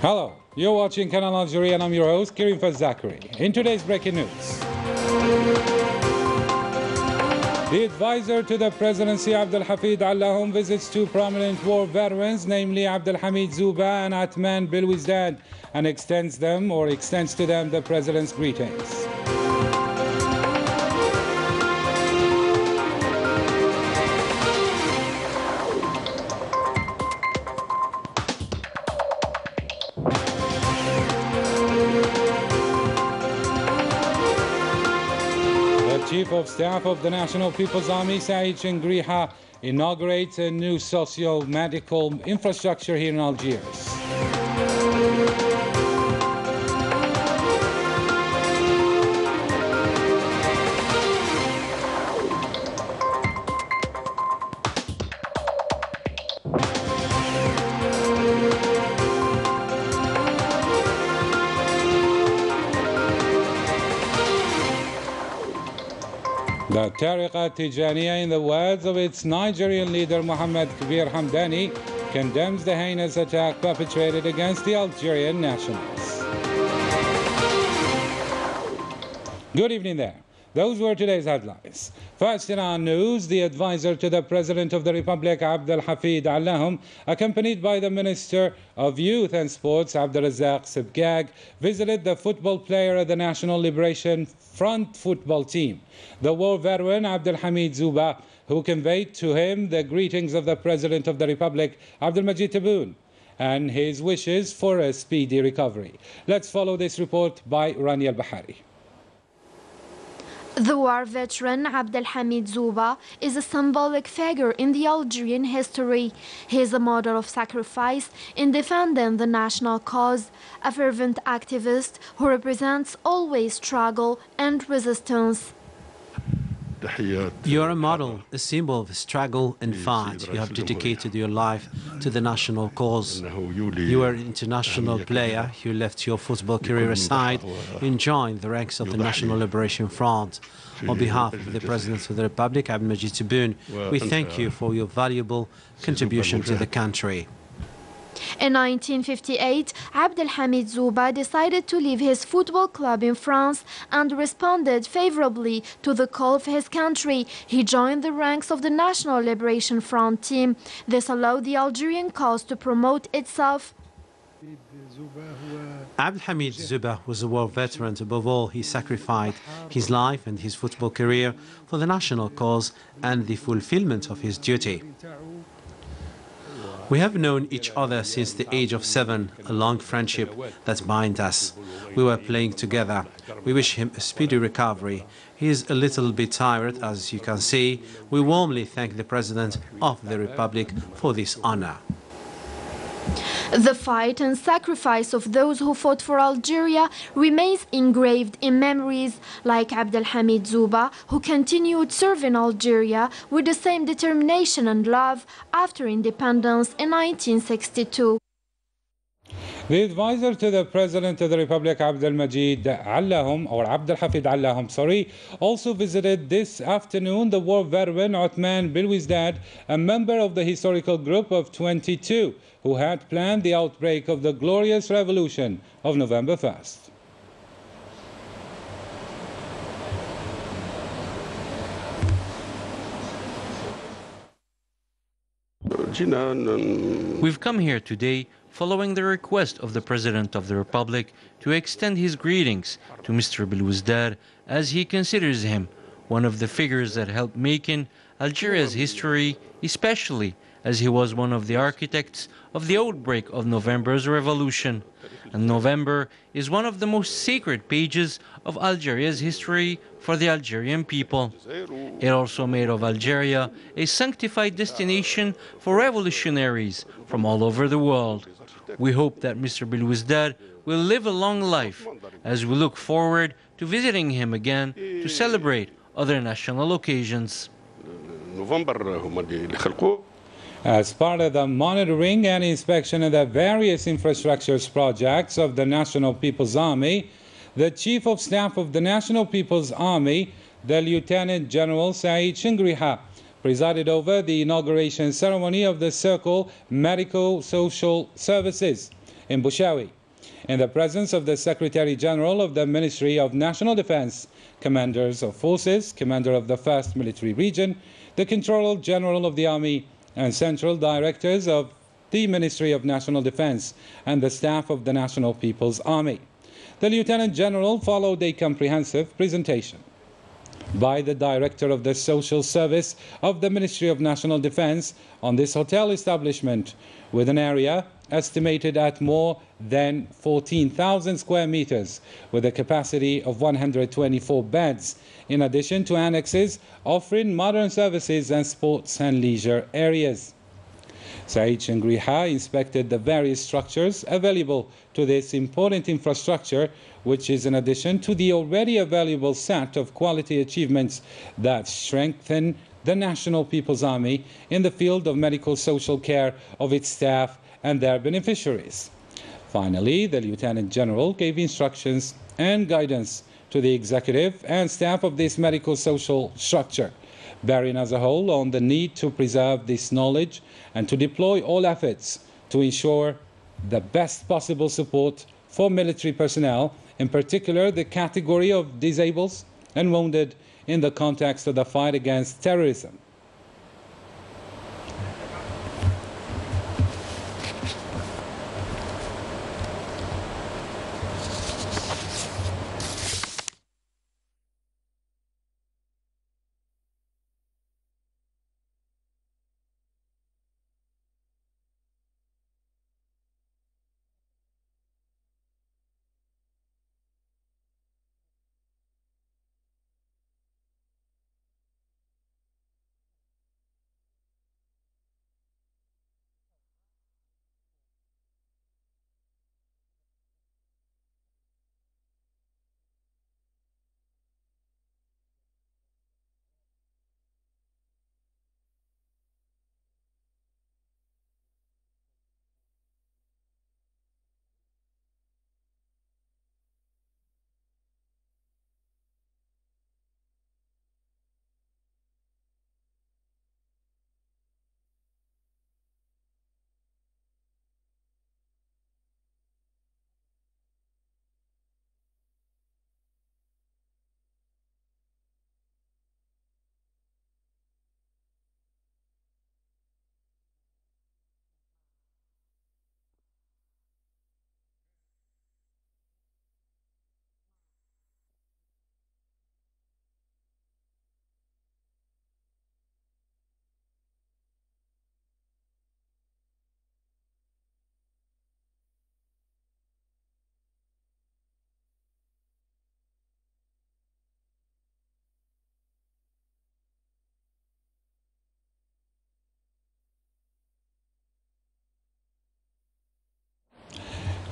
Hello, you're watching Canal Algérie and I'm your host, Karim Zachary. In today's breaking news, the advisor to the presidency, Abdelhafid Allahum, visits two prominent war veterans, namely Abdelhamid Zouba and Atman Bilwizdad, and extends to them the president's greetings. Chief of Staff of the National People's Army, Saïd Chengriha, inaugurates a new socio-medical infrastructure here in Algiers. The Tariqa Tijaniya, in the words of its Nigerian leader Mohammed Kabir Hamdani, condemns the heinous attack perpetrated against the Algerian nationals. Good evening there. Those were today's headlines. First in our news, the advisor to the President of the Republic, Abdelhafid Allahum, accompanied by the Minister of Youth and Sports, Abdelrazak Sibgag, visited the football player of the National Liberation Front football team, the war veteran Abdelhamid Zouba, who conveyed to him the greetings of the President of the Republic, Abdelmajid Tebboune, and his wishes for a speedy recovery. Let's follow this report by Rani Al-Bahari. The war veteran Abdelhamid Zouba is a symbolic figure in the Algerian history. He is a model of sacrifice in defending the national cause, a fervent activist who represents always struggle and resistance. You are a model, a symbol of struggle and fight. You have dedicated your life to the national cause. You are an international player. You left your football career aside and joined the ranks of the National Liberation Front. On behalf of the President of the Republic, Abdelmajid Tebboune, we thank you for your valuable contribution to the country. In 1958, Abdelhamid Zouba decided to leave his football club in France and responded favorably to the call of his country. He joined the ranks of the National Liberation Front team. This allowed the Algerian cause to promote itself. Abdelhamid Zouba was a war veteran. Above all, he sacrificed his life and his football career for the national cause and the fulfillment of his duty. We have known each other since the age of 7, a long friendship that binds us. We were playing together. We wish him a speedy recovery. He is a little bit tired, as you can see. We warmly thank the President of the Republic for this honor. The fight and sacrifice of those who fought for Algeria remains engraved in memories, like Abdelhamid Zouba, who continued serving Algeria with the same determination and love after independence in 1962. The advisor to the President of the Republic, Abdelmajid Allahum, or Abdelhafid Allahum, also visited this afternoon the war veteran Atman Bilwizdad, a member of the historical group of 22 who had planned the outbreak of the glorious revolution of November 1st. We've come here today following the request of the President of the Republic to extend his greetings to Mr. Bilwizdad, as he considers him one of the figures that helped making Algeria's history, especially as he was one of the architects of the outbreak of November's revolution. And November is one of the most sacred pages of Algeria's history for the Algerian people. It also made of Algeria a sanctified destination for revolutionaries from all over the world. We hope that Mr. Bilwizdad will live a long life, as we look forward to visiting him again to celebrate other national occasions. As part of the monitoring and inspection of the various infrastructures projects of the National People's Army, the Chief of Staff of the National People's Army, the Lieutenant General Saïd Chengriha, presided over the inauguration ceremony of the Circle Medico-Social Services. in Bushawi, in the presence of the Secretary General of the Ministry of National Defense, commanders of forces, commander of the 1st Military Region, the Controller General of the Army, and central directors of the Ministry of National Defense and the staff of the National People's Army. The Lieutenant General followed a comprehensive presentation by the Director of the Social Service of the Ministry of National Defense on this hotel establishment with an area estimated at more than 14,000 square meters with a capacity of 124 beds, in addition to annexes offering modern services and sports and leisure areas. Saeed Shengriha inspected the various structures available to this important infrastructure, which is in addition to the already available set of quality achievements that strengthen the National People's Army in the field of medical social care of its staff and their beneficiaries. Finally, the Lieutenant General gave instructions and guidance to the executive and staff of this medical social structure, bearing as a whole on the need to preserve this knowledge and to deploy all efforts to ensure the best possible support for military personnel, in particular the category of disabled and wounded in the context of the fight against terrorism.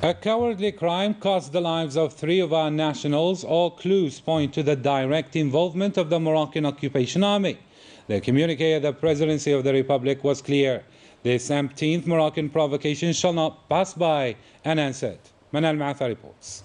A cowardly crime cost the lives of 3 of our nationals. All clues point to the direct involvement of the Moroccan Occupation Army. The communique of the Presidency of the Republic was clear. This 17th Moroccan provocation shall not pass by unanswered. Manal Maatha reports.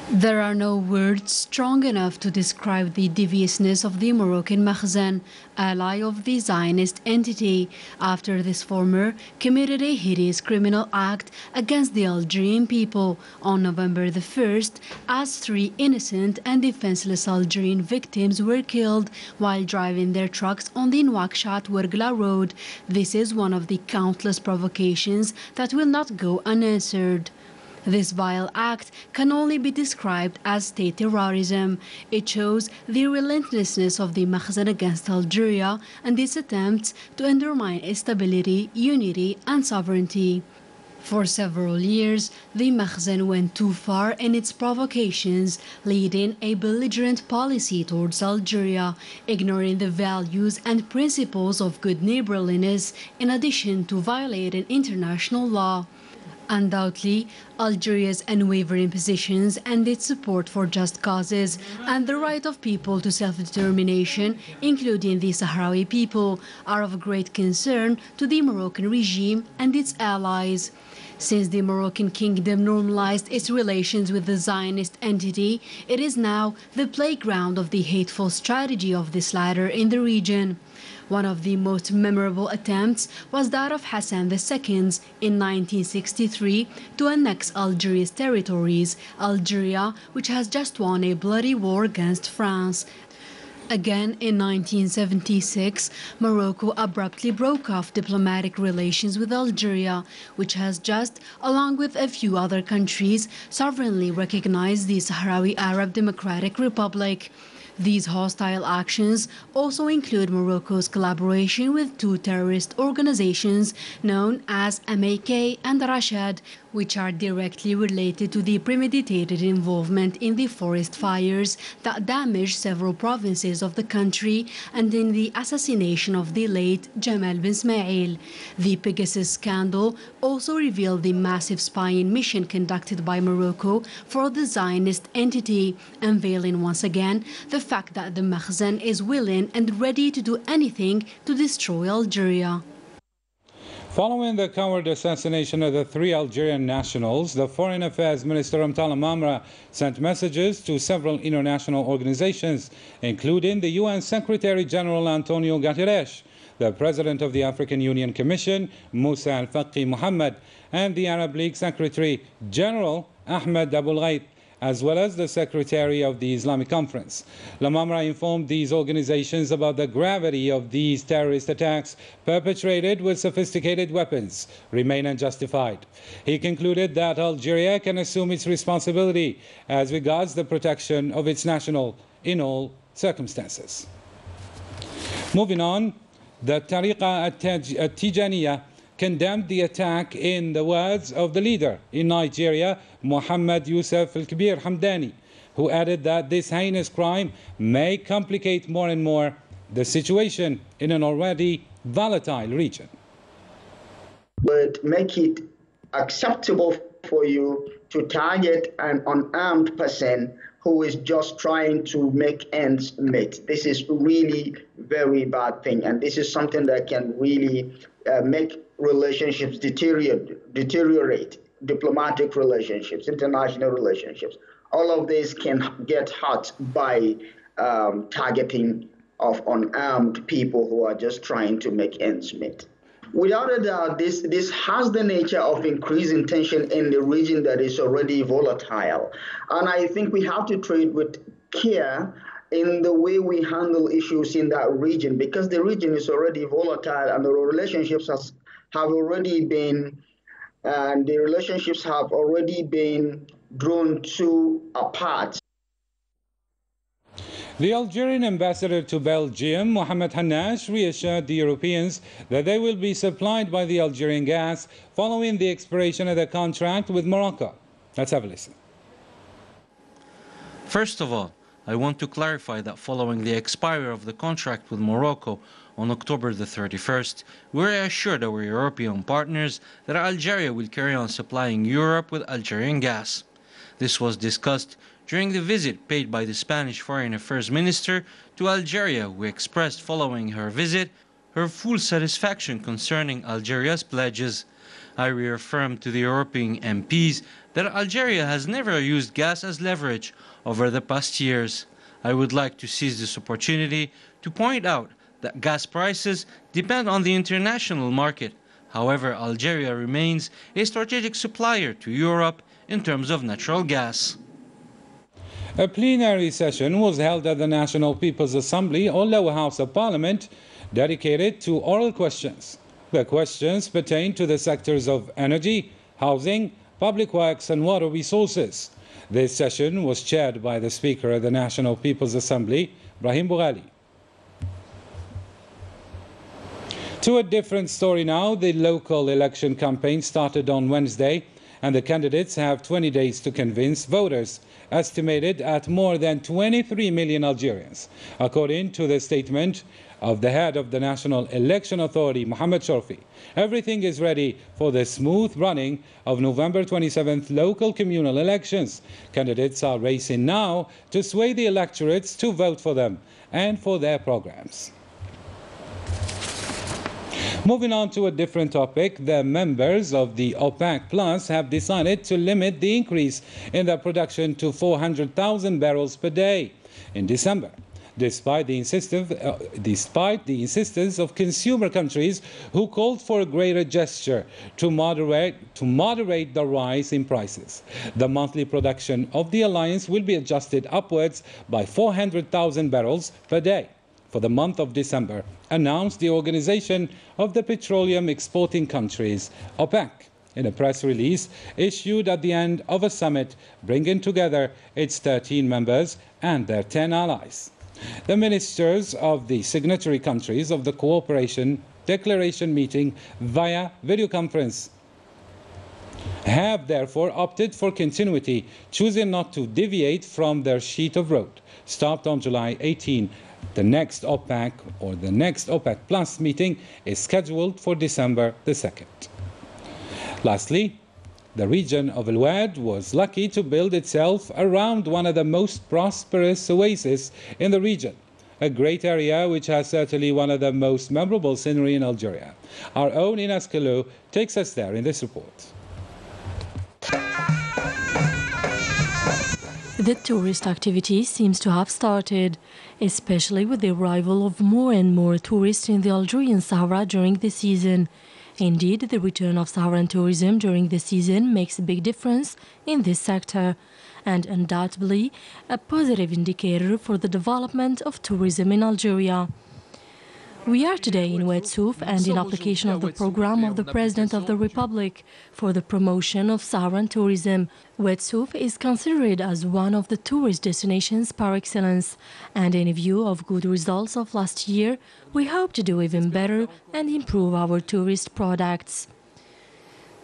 There are no words strong enough to describe the deviousness of the Moroccan Makhzen, ally of the Zionist entity, after this former committed a hideous criminal act against the Algerian people on November the 1st, as 3 innocent and defenseless Algerian victims were killed while driving their trucks on the Nouakchott-Ouargla road. This is one of the countless provocations that will not go unanswered. This vile act can only be described as state terrorism. It shows the relentlessness of the Makhzen against Algeria and its attempts to undermine stability, unity and sovereignty. For several years, the Makhzen went too far in its provocations, leading a belligerent policy towards Algeria, ignoring the values and principles of good neighborliness, in addition to violating international law. Undoubtedly, Algeria's unwavering positions and its support for just causes and the right of people to self-determination, including the Sahrawi people, are of great concern to the Moroccan regime and its allies. Since the Moroccan kingdom normalized its relations with the Zionist entity, it is now the playground of the hateful strategy of this latter in the region. One of the most memorable attempts was that of Hassan II in 1963 to annex Algeria's territories, Algeria, which has just won a bloody war against France. Again, in 1976, Morocco abruptly broke off diplomatic relations with Algeria, which has just, along with a few other countries, sovereignly recognized the Sahrawi Arab Democratic Republic. These hostile actions also include Morocco's collaboration with two terrorist organizations known as MAK and Rashad, which are directly related to the premeditated involvement in the forest fires that damaged several provinces of the country and in the assassination of the late Jamal bin Ismail. The Pegasus scandal also revealed the massive spying mission conducted by Morocco for the Zionist entity, unveiling once again the fact that the Makhzen is willing and ready to do anything to destroy Algeria. Following the coward assassination of the three Algerian nationals, the Foreign Affairs Minister Mtala Mamra sent messages to several international organizations, including the UN Secretary General Antonio Guterres, the President of the African Union Commission, Moussa Al-Faqi Mohammed, and the Arab League Secretary General Ahmed Abul Ghait, as well as the Secretary of the Islamic Conference. Lamamra informed these organizations about the gravity of these terrorist attacks perpetrated with sophisticated weapons remain unjustified. He concluded that Algeria can assume its responsibility as regards the protection of its national in all circumstances. Moving on, the Tariqa At-Tijaniyah condemned the attack in the words of the leader in Nigeria, Mohammed Yusuf Al-Kabir Hamdani, who added that this heinous crime may complicate more and more the situation in an already volatile region. Would make it acceptable for you to target an unarmed person who is just trying to make ends meet. This is really very bad thing, and this is something that can really make relationships deteriorate, diplomatic relationships, international relationships. All of this can get hurt by targeting of unarmed people who are just trying to make ends meet. Without a doubt, this has the nature of increasing tension in the region that is already volatile. And I think we have to treat with care in the way we handle issues in that region, because the region is already volatile and the relationships have already been drawn too apart. The Algerian ambassador to Belgium, Mohamed Hannash, reassured the Europeans that they will be supplied by the Algerian gas following the expiration of the contract with Morocco. Let's have a listen. First of all, I want to clarify that following the expiry of the contract with Morocco on October the 31st, we assured our European partners that Algeria will carry on supplying Europe with Algerian gas. This was discussed during the visit paid by the Spanish Foreign Affairs Minister to Algeria, who expressed following her visit her full satisfaction concerning Algeria's pledges. I reaffirmed to the European MPs that Algeria has never used gas as leverage over the past years. I would like to seize this opportunity to point out that gas prices depend on the international market. However, Algeria remains a strategic supplier to Europe in terms of natural gas. A plenary session was held at the National People's Assembly, or Lower House of Parliament, dedicated to oral questions. The questions pertain to the sectors of energy, housing, public works and water resources. This session was chaired by the Speaker of the National People's Assembly, Brahim Boughali. To a different story now, the local election campaign started on Wednesday, and the candidates have 20 days to convince voters, estimated at more than 23 million Algerians, according to the statement of the head of the National Election Authority, Mohamed Shorfi. Everything is ready for the smooth running of November 27th local communal elections. Candidates are racing now to sway the electorates to vote for them and for their programs. Moving on to a different topic, the members of the OPEC Plus have decided to limit the increase in their production to 400,000 barrels per day in December. despite the insistence of consumer countries who called for a greater gesture to moderate the rise in prices. The monthly production of the alliance will be adjusted upwards by 400,000 barrels per day for the month of December, announced the Organization of the Petroleum Exporting Countries, OPEC, in a press release issued at the end of a summit bringing together its 13 members and their 10 allies. The ministers of the signatory countries of the Cooperation Declaration meeting via video conference have therefore opted for continuity, choosing not to deviate from their sheet of road, stopped on July 18. The next OPEC or the next OPEC Plus meeting is scheduled for December the 2nd. Lastly, the region of El Wad was lucky to build itself around one of the most prosperous oases in the region, a great area which has certainly one of the most memorable scenery in Algeria. Our own Ines Kalou takes us there in this report. The tourist activity seems to have started, especially with the arrival of more and more tourists in the Algerian Sahara during the season. Indeed, the return of Saharan tourism during the season makes a big difference in this sector, and undoubtedly a positive indicator for the development of tourism in Algeria. We are today in Oued Souf and in application of the program of the President of the Republic for the promotion of Saharan tourism. Oued Souf is considered as one of the tourist destinations par excellence, and in view of good results of last year, we hope to do even better and improve our tourist products.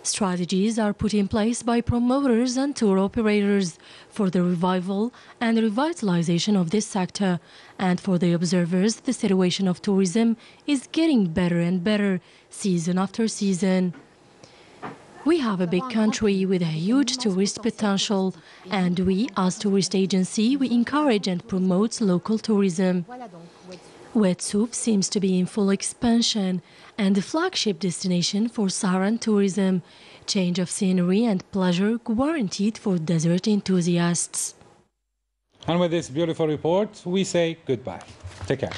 Strategies are put in place by promoters and tour operators for the revival and revitalization of this sector, and for the observers, the situation of tourism is getting better and better, season after season. We have a big country with a huge tourist potential, and we, as tourist agency, we encourage and promote local tourism. Oued Souf seems to be in full expansion and the flagship destination for Saharan tourism. Change of scenery and pleasure guaranteed for desert enthusiasts. And with this beautiful report, we say goodbye. Take care.